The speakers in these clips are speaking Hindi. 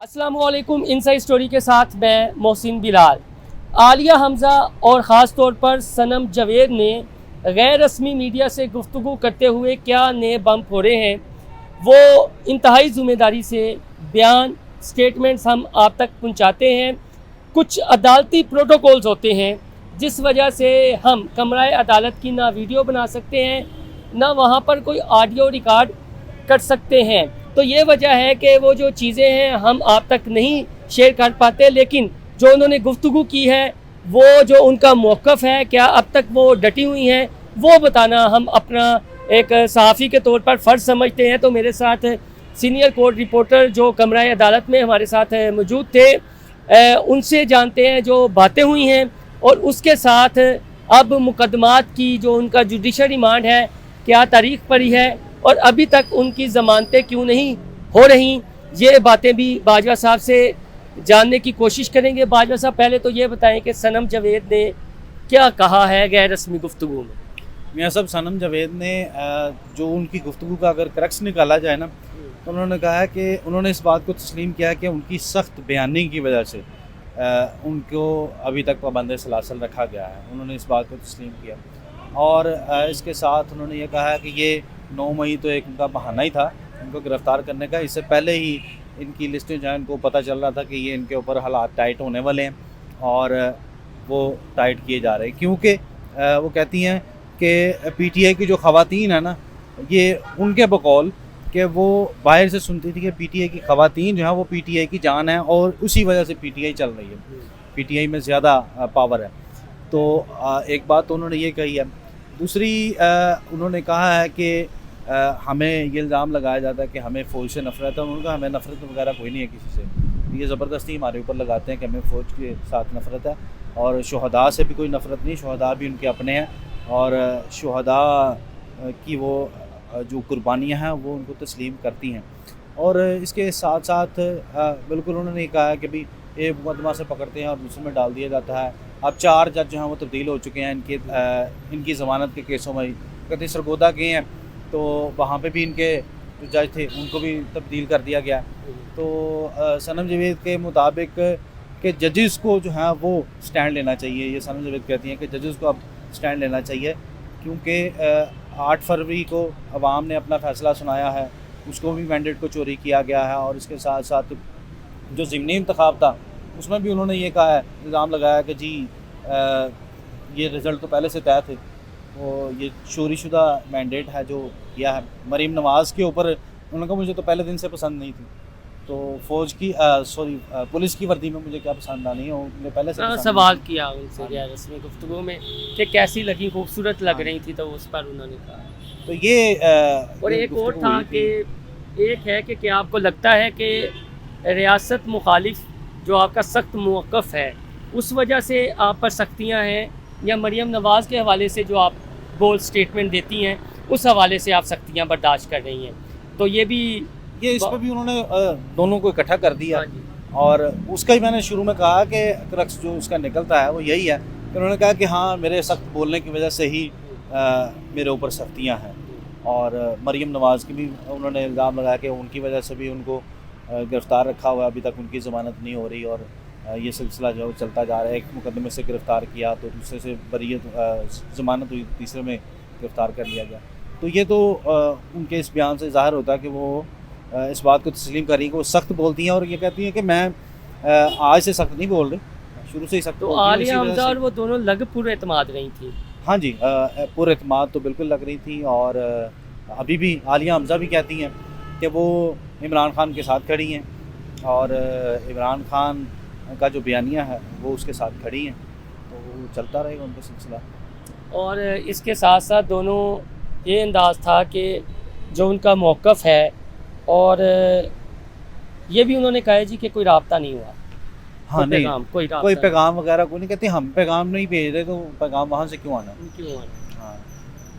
अस्सलामुअलैकुम। इनसाइड स्टोरी के साथ मैं मोहसिन बिलाल। आलिया हमज़ा और ख़ास तौर पर सनम जावेद ने गैर रस्मी मीडिया से गुफ्तगू करते हुए क्या नए बम फोड़े हैं, वो इंतहाई ज़िम्मेदारी से बयान स्टेटमेंट्स हम आप तक पहुंचाते हैं। कुछ अदालती प्रोटोकॉल्स होते हैं जिस वजह से हम कमराए अदालत की ना वीडियो बना सकते हैं, ना वहाँ पर कोई ऑडियो रिकॉर्ड कर सकते हैं। तो ये वजह है कि वो जो चीज़ें हैं हम आप तक नहीं शेयर कर पाते, लेकिन जो उन्होंने गुफ्तगू की है, वो जो उनका मौक़िफ़ है, क्या अब तक वो डटी हुई हैं, वो बताना हम अपना एक सहाफ़ी के तौर पर फ़र्ज़ समझते हैं। तो मेरे साथ सीनियर कोर्ट रिपोर्टर जो कमराए अदालत में हमारे साथ मौजूद थे, उनसे जानते हैं जो बातें हुई हैं और उसके साथ अब मुकदमात की जो उनका जुडिशल रिमांड है क्या तारीख पड़ी है और अभी तक उनकी ज़मानतें क्यों नहीं हो रही, ये बातें भी बाजवा साहब से जानने की कोशिश करेंगे। बाजवा साहब, पहले तो ये बताएं कि सनम जावेद ने क्या कहा है गैर रस्मी गुफ्तगू में। मियाँ साहब, सनम जावेद ने जो उनकी गुफ्तगू का अगर क्रक्स निकाला जाए ना, तो उन्होंने कहा है कि उन्होंने इस बात को तस्लीम किया है कि उनकी सख्त बयानी की वजह से उनको अभी तक पाबंद सलासल रखा गया है। उन्होंने इस बात को तस्लीम किया और इसके साथ उन्होंने ये कहा है कि ये 9 मई तो एक उनका बहाना ही था उनको गिरफ़्तार करने का। इससे पहले ही इनकी लिस्टें जो हैं, इनको पता चल रहा था कि ये इनके ऊपर हालात टाइट होने वाले हैं और वो टाइट किए जा रहे हैं, क्योंकि वो कहती हैं कि पीटीआई की जो ख़वातीन है ना, ये उनके बकौल कि वो बाहर से सुनती थी कि पीटीआई की ख़वातीन जो हैं वो पीटीआई की जान है और उसी वजह से पीटीआई चल रही है, पीटीआई में ज़्यादा पावर है। तो एक बात तो उन्होंने ये कही है। दूसरी उन्होंने कहा है कि हमें ये इल्ज़ाम लगाया जाता है कि हमें फ़ौज से नफ़रत है। उन्होंने कहा हमें नफ़रत वगैरह कोई नहीं है किसी से, ये ज़बरदस्ती हमारे ऊपर लगाते हैं कि हमें फ़ौज के साथ नफ़रत है और शुहदा से भी कोई नफ़रत नहीं, शुहदा भी उनके अपने हैं और शुहदा की वो जो कुर्बानियाँ हैं वो उनको तस्लीम करती हैं। और इसके साथ साथ बिल्कुल उन्होंने कहा है कि भाई एक मुकदमा से पकड़ते हैं और दूसरे में डाल दिया जाता है। अब 4 जज जो हैं वो तब्दील हो चुके हैं इनकी ज़मानत के केसों में। कभी सरगोदा गए हैं तो वहाँ पे भी इनके जो जज थे उनको भी तब्दील कर दिया गया। तो सनम जावेद के मुताबिक कि जजेस को जो है वो स्टैंड लेना चाहिए। ये सनम जावेद कहती हैं कि जजेस को अब स्टैंड लेना चाहिए, क्योंकि 8 फरवरी को अवाम ने अपना फ़ैसला सुनाया है, उसको भी मैंडेट को चोरी किया गया है। और इसके साथ साथ जो ज़िमनी इंतखाब था उसमें भी उन्होंने ये कहा है, इल्ज़ाम लगाया कि जी ये रिज़ल्ट तो पहले से तय थे, तो ये चोरीशुदा मैंडेट है जो किया है मरीम नवाज़ के ऊपर। उन्होंने कहा मुझे तो पहले दिन से पसंद नहीं थी, तो फ़ौज की पुलिस की वर्दी में मुझे क्या पसंद आनी है, उन्होंने पहले से सवाल किया उनसे गैर रस्मी गुफ्तगू में कि कैसी लगी, खूबसूरत लग रही थी, तो उस पर उन्होंने कहा। तो ये और एक और था कि एक है कि क्या आपको लगता है कि रियासत मुखालिफ जो आपका सख्त मौक़िफ़ है उस वजह से आप पर सख्तियाँ हैं, या मरीम नवाज़ के हवाले से जो आप बोल्ड स्टेटमेंट देती हैं उस हवाले से आप सख्तियाँ बर्दाश्त कर रही हैं? तो ये इस पर भी उन्होंने दोनों को इकट्ठा कर दिया। हाँ, और उसका ही मैंने शुरू में कहा कि क्रक्स जो उसका निकलता है वो यही है कि उन्होंने कहा कि हाँ, मेरे सख्त बोलने की वजह से ही मेरे ऊपर सख्तियाँ हैं। और मरीम नवाज़ की भी उन्होंने इल्ज़ाम लगाया कि उनकी वजह से भी उनको गिरफ़्तार रखा हुआ है, अभी तक उनकी ज़मानत नहीं हो रही और ये सिलसिला जो चलता जा रहा है। एक मुकदमे से गिरफ़्तार किया तो दूसरे से बरीयत ज़मानत हुई, तीसरे में गिरफ़्तार कर लिया गया। तो ये तो उनके इस बयान से ज़ाहिर होता है कि वो इस बात को तस्लीम कर रही हैं कि वो सख्त बोलती हैं और ये कहती हैं कि मैं आज से सख्त नहीं बोल रही, शुरू से ही सख्त। तो आलिया हमज़ा और वो दोनों लग पूरे एतमाद रही थी। हाँ जी, पूरे एतमाद तो बिल्कुल लग रही थी। और अभी भी आलिया हमज़ा भी कहती हैं कि वो इमरान खान के साथ खड़ी हैं और इमरान खान का जो बयानिया है वो उसके साथ खड़ी हैं, तो वो चलता रहेगा उनका सिलसिला। और इसके साथ साथ दोनों ये अंदाज़ था कि जो उनका मौक़िफ़ है, और ये भी उन्होंने कहा है जी कि कोई राब्ता नहीं हुआ। हाँ, नहीं कोई राब्ता पैगाम वगैरह कोई नहीं। कहते हम पैगाम नहीं भेज रहे, तो पैगाम वहाँ से क्यों आना। हाँ,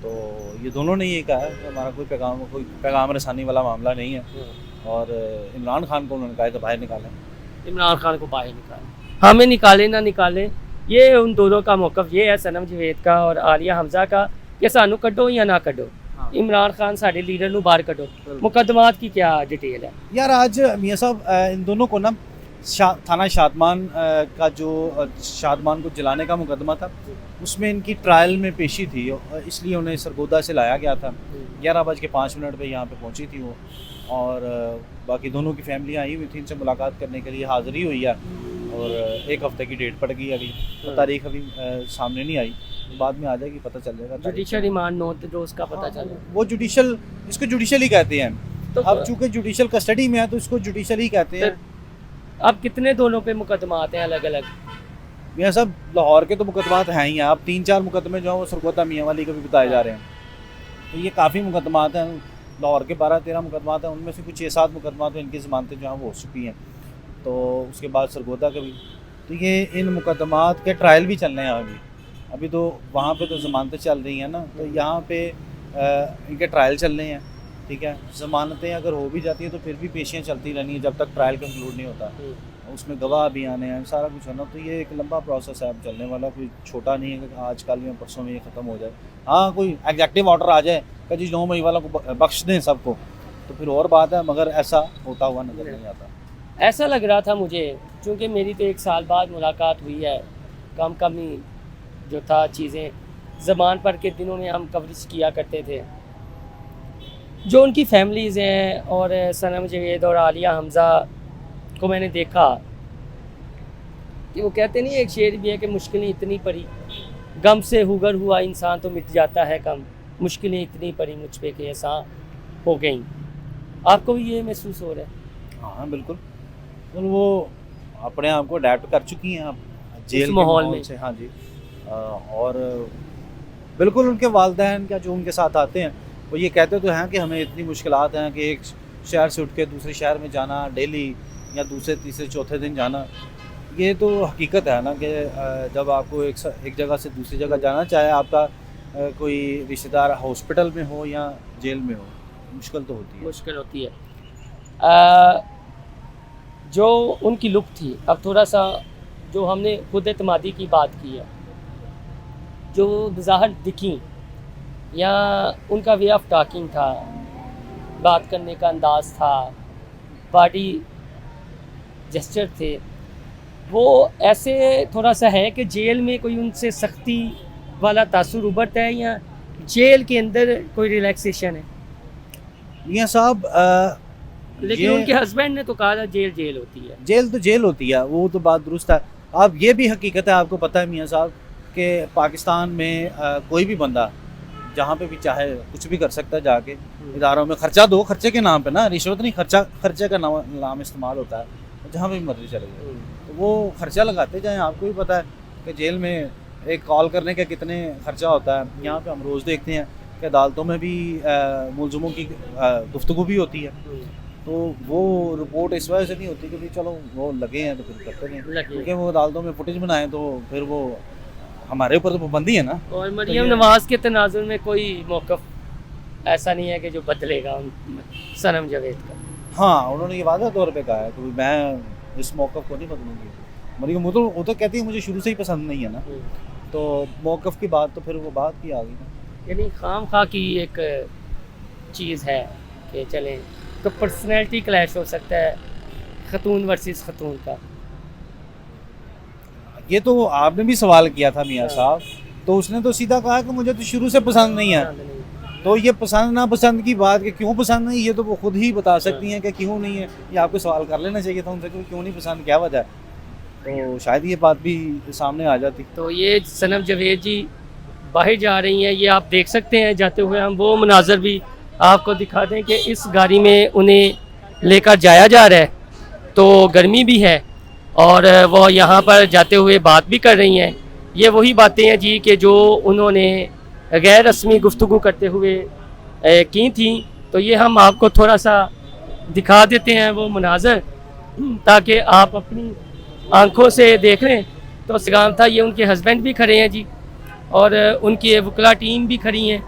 तो ये दोनों ने ये कहा है कि हमारा कोई पैगाम रसानी वाला मामला नहीं है। और इमरान खान को उन्होंने कहा कि बाहर निकालें, इमरान खान को बाहर निकालें, हमें निकालें ना निकालें। ये उन दोनों का मौक़िफ़ ये है, सनम जावेद का और आलिया हमज़ा का, कि सानू कड्डो या ना कड्डो। हाँ, इमरान खान साढ़े लीडर ਨੂੰ ਬਾਹਰ ਕੱਢੋ मुकदमात की क्या डिटेल है? यार आज मियाँ साहब इन दोनों को ना थाना शादमान का जो शादमान को जलाने का मुकदमा था उसमें इनकी ट्रायल में पेशी थी, इसलिए उन्हें सरगोदा से लाया गया था। 11:05 पे यहाँ पे पहुँची थी वो, और बाकी दोनों की फैमिली आई हुई थी, इनसे मुलाकात करने के लिए हाज़िरी हुई है, और 1 हफ्ते की डेट पड़ गई अभी, तो तारीख अभी सामने नहीं आई, बाद में आ जाएगी, पता चल जाएगा। जुडिशल रिमांड नो जो उसका पता चले, वो जुडिशल, इसको जुडिशल ही कहते हैं। तो अब चूँकि जुडिशल कस्टडी में है तो इसको जुडिशल ही कहते हैं। अब कितने दोनों पे मुकदमात हैं अलग अलग? मियाँ साहब लाहौर के तो मुकदमात हैं ही हैं, अब 3-4 मुकदमे जो हैं वो सरगोदा मियाँ वाली के भी बताए जा रहे हैं, तो ये काफ़ी मुकदमात हैं। लाहौर के 12-13 मुकदमात हैं, उनमें से कुछ 6-7 मुकदमात में इनकी ज़मानतें जो हैं वो हो चुकी हैं, तो उसके बाद सरगोदा के भी, तो ये इन मुकदमात के ट्रायल भी चल रहे हैं अभी तो वहाँ पे तो ज़मानतें चल रही हैं ना, तो यहाँ पे इनके ट्रायल चल रहे हैं, ठीक है। ज़मानतें अगर हो भी जाती हैं तो फिर भी पेशियाँ चलती रहनी है जब तक ट्रायल कंक्लूड नहीं होता, उसमें गवाह भी आने हैं, सारा कुछ होना, तो ये एक लंबा प्रोसेस है अब चलने वाला, कोई छोटा नहीं है कि आज कल में परसों में ये ख़त्म हो जाए। हाँ, कोई एग्जेक्टिव ऑर्डर आ जाए कि जी 9 मई वालों को बख्श दें सबको, तो फिर और बात है, मगर ऐसा होता हुआ नज़र नहीं आता। ऐसा लग रहा था मुझे, क्योंकि मेरी तो 1 साल बाद मुलाकात हुई है, कम ही जो था चीज़ें, ज़मान पर के दिनों में हम कवरेज किया करते थे, जो उनकी फैमिलीज़ हैं, और सनम जवेद और आलिया हमज़ा को मैंने देखा कि वो कहते नहीं, एक शेर भी है कि मुश्किलें इतनी पड़ी, गम से हुगर हुआ इंसान तो मिट जाता है गम, मुश्किलें इतनी पड़ी मुझ पे कि ऐसा हो गई। आपको भी ये महसूस हो रहा है? हाँ बिल्कुल, तो वो अपने आप को अडेप्ट कर चुकी हैं अब जेल माहौल में से। हाँ जी, और बिल्कुल उनके वालिदैन क्या जो उनके साथ आते हैं वो ये कहते तो हैं कि हमें इतनी मुश्किलात हैं कि एक शहर से उठ के दूसरे शहर में जाना डेली, या दूसरे तीसरे चौथे दिन जाना, ये तो हकीकत है ना कि जब आपको एक जगह से दूसरी जगह जाना, चाहे आपका कोई रिश्तेदार हॉस्पिटल में हो या जेल में हो, मुश्किल तो होती है, मुश्किल होती है। जो उनकी लुक थी, अब थोड़ा सा जो हमने खुद एतमादी की बात की है, जो बज़ाहिर दिखी, या उनका वे ऑफ टॉकिंग था, बात करने का अंदाज़ था, बॉडी जेस्चर थे, वो ऐसे थोड़ा सा है कि जेल में कोई उनसे सख्ती वाला तासुर उभरता है, या जेल के अंदर कोई रिलैक्सेशन है? मियाँ साहब लेकिन उनके हस्बैंड ने तो कहा था जेल होती है। जेल तो जेल होती है, वो तो बात दुरुस्त है। अब ये भी हकीकत है, आपको पता है मियाँ साहब कि पाकिस्तान में कोई भी बंदा जहाँ पे भी चाहे कुछ भी कर सकता है, जाके इदारों में खर्चा दो, खर्चे के नाम पे ना, रिश्वत नहीं, खर्चे का नाम इस्तेमाल होता है, जहाँ पे भी मर्जी चले जाए, तो वो खर्चा लगाते जाएँ। आपको भी पता है कि जेल में एक कॉल करने का कितने खर्चा होता है। यहाँ पे हम रोज़ देखते हैं कि अदालतों में भी मुलज़िमों की गुफ्तगू भी होती है, तो वो रिपोर्ट इस वजह से नहीं होती कि भाई चलो वो लगे हैं तो फिर करते नहीं, क्योंकि वो अदालतों में फुटेज बनाएं तो फिर वो हमारे ऊपर तो पाबंदी है ना। और मरियम नवाज के तनाजुर में कोई मौक़िफ़ ऐसा नहीं है कि जो बदलेगा सनम जवेद का? हाँ, उन्होंने ये वादा तौर पे कहा है कि मैं इस मौक़िफ़ को नहीं बदलूँगी। मरियम वो तो कहती है मुझे शुरू से ही पसंद नहीं है ना, तो मौक़िफ़ की बात तो फिर वो बात की आ गई ना, यानी खामखा की एक चीज़ है कि चलें, तो पर्सनैलिटी क्लैश हो सकता है खतून वर्सेस खतून का। ये तो आपने भी सवाल किया था मियाँ साहब, तो उसने तो सीधा कहा कि मुझे तो शुरू से पसंद नहीं है, तो ये पसंद नापसंद की बात कि क्यों पसंद नहीं, ये तो वो खुद ही बता सकती हैं कि क्यों नहीं है। ये आपको सवाल कर लेना चाहिए था उनसे कि क्यों नहीं पसंद, क्या वजह है, तो शायद ये बात भी सामने आ जाती। तो ये सनम जवेद जी बाहर जा रही हैं, ये आप देख सकते हैं जाते हुए, हम वो मनाजर भी आपको दिखा दें कि इस गाड़ी में उन्हें लेकर जाया जा रहा है, तो गर्मी भी है और वो यहाँ पर जाते हुए बात भी कर रही हैं। ये वही बातें हैं जी कि जो उन्होंने गैर रस्मी गुफ्तगू करते हुए की थी, तो ये हम आपको थोड़ा सा दिखा देते हैं वो मनाजर, ताकि आप अपनी आंखों से देख लें। तो सगाम था, ये उनके हस्बैंड भी खड़े हैं जी, और उनकी वकला टीम भी खड़ी हैं,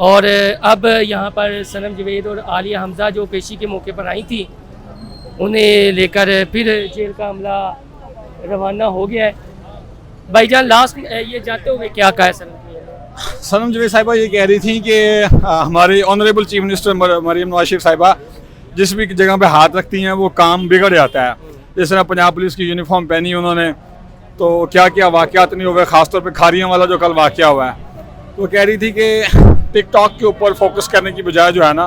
और अब यहाँ पर सनम जवेद और आलिया हमज़ा जो पेशी के मौके पर आई थी, उन्हें लेकर फिर जेल का अमला रवाना हो गया है। भाईजान लास्ट ये जाते हुए क्या कहा सनम? सनम जवेद साहिबा ये कह रही थी कि हमारी honourable chief minister Maryam Nawaz Sharif Sahiba जिस भी जगह पे हाथ रखती हैं वो काम बिगड़ जाता है। जिस तरह पंजाब पुलिस की यूनिफॉर्म पहनी उन्होंने, तो क्या क्या वाक़यात नहीं हुए, ख़ासतौर पे खारियाँ वाला जो कल वाक़या हुआ है। तो कह रही थी कि टिकटॉक के ऊपर फोकस करने की बजाय जो है ना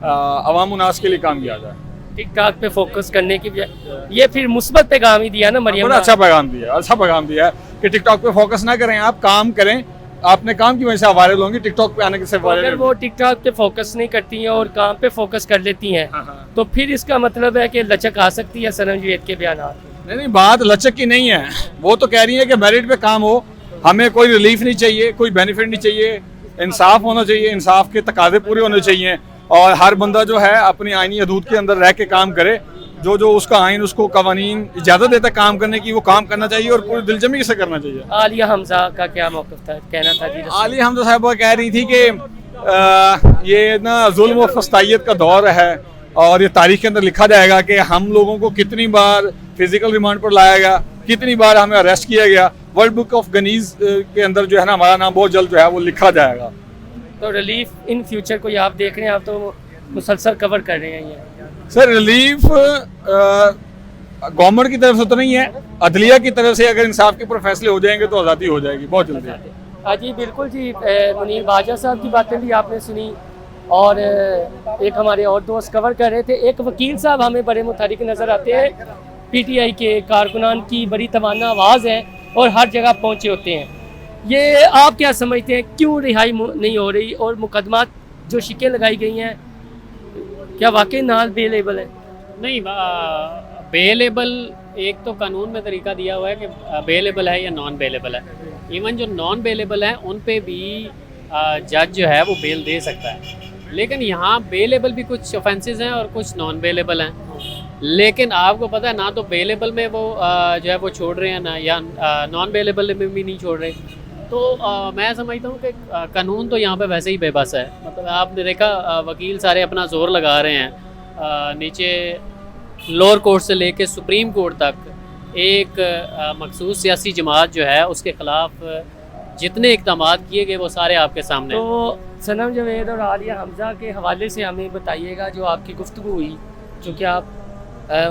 अवाम उन्नास के लिए काम किया जाए। टिकटॉक पे फोकस करने की बजाय ये फिर मुस्बत पैगाम ही दिया ना मरियम बड़ा अच्छा पैगाम दिया है कि टिकटॉक पे फोकस ना करें, आप काम करें, आपने काम की वजह से वायरल होंगी, टिकटॉक पे आने के से अगर वायरल। वो टिकटॉक पे फोकस नहीं करती हैं और काम पे फोकस कर लेती हैं हाँ। तो फिर इसका मतलब है कि लचक आ सकती है सनम जवेद के बयान। नहीं, बात लचक की नहीं है। वो तो कह रही है कि मेरिट पे काम हो, हमें कोई रिलीफ नहीं चाहिए, कोई बेनिफिट नहीं चाहिए, इंसाफ होना चाहिए, इंसाफ के तकाजे पूरे होने चाहिए और हर बंदा जो है अपनी आईनी हदूद के अंदर रह के काम करे। जो उसका आइन उसको कवानीन इजाज़त देता है काम करने की, वो काम करना चाहिए और पूरी दिलजमी से करना चाहिए। आलिया हमजा का क्या मौक़िफ़ था, कहना था जी? आलिया हमजा साहबा कह रही थी कि ये ना जुल्म व फस्तायत का दौर है और ये तारीख के अंदर लिखा जाएगा कि हम लोगों को कितनी बार फिजिकल रिमांड पर लाया गया, कितनी बार हमें अरेस्ट किया गया। वर्ल्ड बुक ऑफ गनीज के अंदर जो है ना हमारा नाम बहुत जल्द जो है वो लिखा जाएगा। तो रिलीफ इन फ्यूचर को आप देख रहे हैं, आप तो मुसलसल कवर कर रहे हैं ये। सर रिलीफ गवर्नमेंट की तरफ से तो नहीं है, अदलिया की तरफ से अगर इंसाफ के ऊपर फैसले हो जाएंगे तो आज़ादी हो जाएगी बहुत जल्दी। हाँ जी बिल्कुल जी, मुनीर बाजा साहब की बातें भी आपने सुनी और एक हमारे और दोस्त कवर कर रहे थे। एक वकील साहब हमें बड़े मुतहरिक नज़र आते हैं, पीटीआई के कारकुनान की बड़ी तमन्ना आवाज़ है और हर जगह पहुँचे होते हैं। ये आप क्या समझते हैं, क्यों रिहाई नहीं हो रही और मुकदमा जो शिकें लगाई गई हैं क्या वाकई नाल बेलेबल है? नहीं, बेलेबल एक तो कानून में तरीका दिया हुआ है कि बेलेबल है या नॉन बेलेबल है। इवन जो नॉन बेलेबल हैं उन पे भी जज जो है वो बेल दे सकता है, लेकिन यहाँ बेलेबल भी कुछ ऑफेंसेस हैं और कुछ नॉन बेलेबल हैं। लेकिन आपको पता है ना तो बेलेबल में वो जो है वो छोड़ रहे हैं ना, या नॉन बेलेबल में भी नहीं छोड़ रहे। तो मैं समझता हूँ कि कानून तो यहाँ पे वैसे ही बेबस है। मतलब आपने देखा वकील सारे अपना जोर लगा रहे हैं, नीचे लोअर कोर्ट से लेके सुप्रीम कोर्ट तक एक मखसूस सियासी जमात जो है उसके ख़िलाफ़ जितने इक़दामात किए गए वो सारे आपके सामने। तो सनम जवेद और आलिया हमजा के हवाले से हमें बताइएगा, जो आपकी गुफ्तगू हुई, चूँकि आप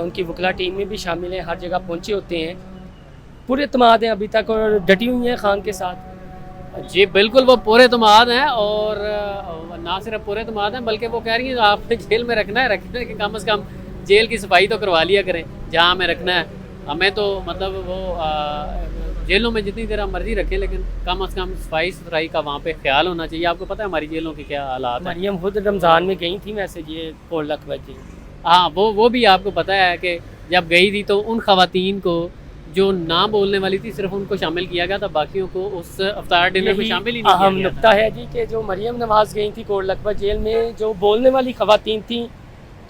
उनकी वकला टीम में भी शामिल हैं, हर जगह पहुँचे होते हैं, पूरे एतमाद हैं अभी तक और डटी हुई हैं खान के साथ? जी बिल्कुल, वो पूरे एतमाद हैं और ना सिर्फ पूरे एतमाद हैं बल्कि वो कह रही हैं आपने जेल में रखना है, रखने के कम से कम जेल की सफाई तो करवा लिया करें जहाँ हमें रखना है। हमें तो मतलब वो जेलों में जितनी देर मर्जी रखें, लेकिन कम से कम सफाई सुथराई का वहाँ पे ख्याल होना चाहिए। आपको पता है हमारी जेलों के क्या हालात हैं। मरियम खुद रमज़ान में गई थी मैसेज ये कोल लखवत। हाँ, वो भी आपको पता है कि जब गई थी तो उन ख़वातीन को जो ना बोलने वाली थी सिर्फ उनको शामिल किया गया था, बाकियों को उस इफ्तार डिनर में शामिल ही नहीं किया गया था। नुकता है जी कि जो मरियम नवाज़ गई थी कोट लखपत जेल में, जो बोलने वाली ख़वातीन थी,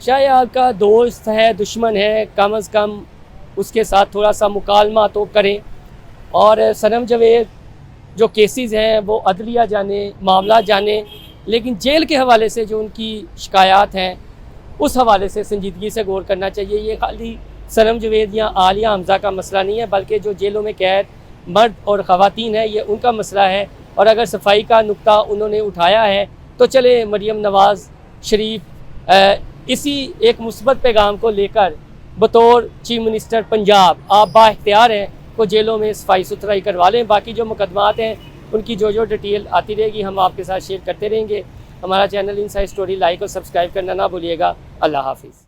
चाहे आपका दोस्त है दुश्मन है, कम अज़ कम उसके साथ थोड़ा सा मुकालमा तो करें। और सनम जवेद जो केसेस हैं वो अदलिया जाने, मामला जाने, लेकिन जेल के हवाले से जो उनकी शिकायत हैं उस हवाले से संजीदगी से गौर करना चाहिए। ये खाली सनम जवेद या आलिया हमजा का मसला नहीं है, बल्कि जो जेलों में कैद मर्द और ख़वातीन हैं ये उनका मसला है। और अगर सफाई का नुक्ता उन्होंने उठाया है तो चले मरियम नवाज़ शरीफ इसी एक मुस्बत पैगाम को लेकर बतौर चीफ मिनिस्टर पंजाब आप बाइख्तियार हैं को जेलों में सफाई सुथराई करवा लें। बाकी जो मुकदमात हैं उनकी जो डिटेल आती रहेगी हम आपके साथ शेयर करते रहेंगे। हमारा चैनल इनसाइड स्टोरी लाइक और सब्सक्राइब करना ना भूलिएगा। अल्लाह हाफिज़।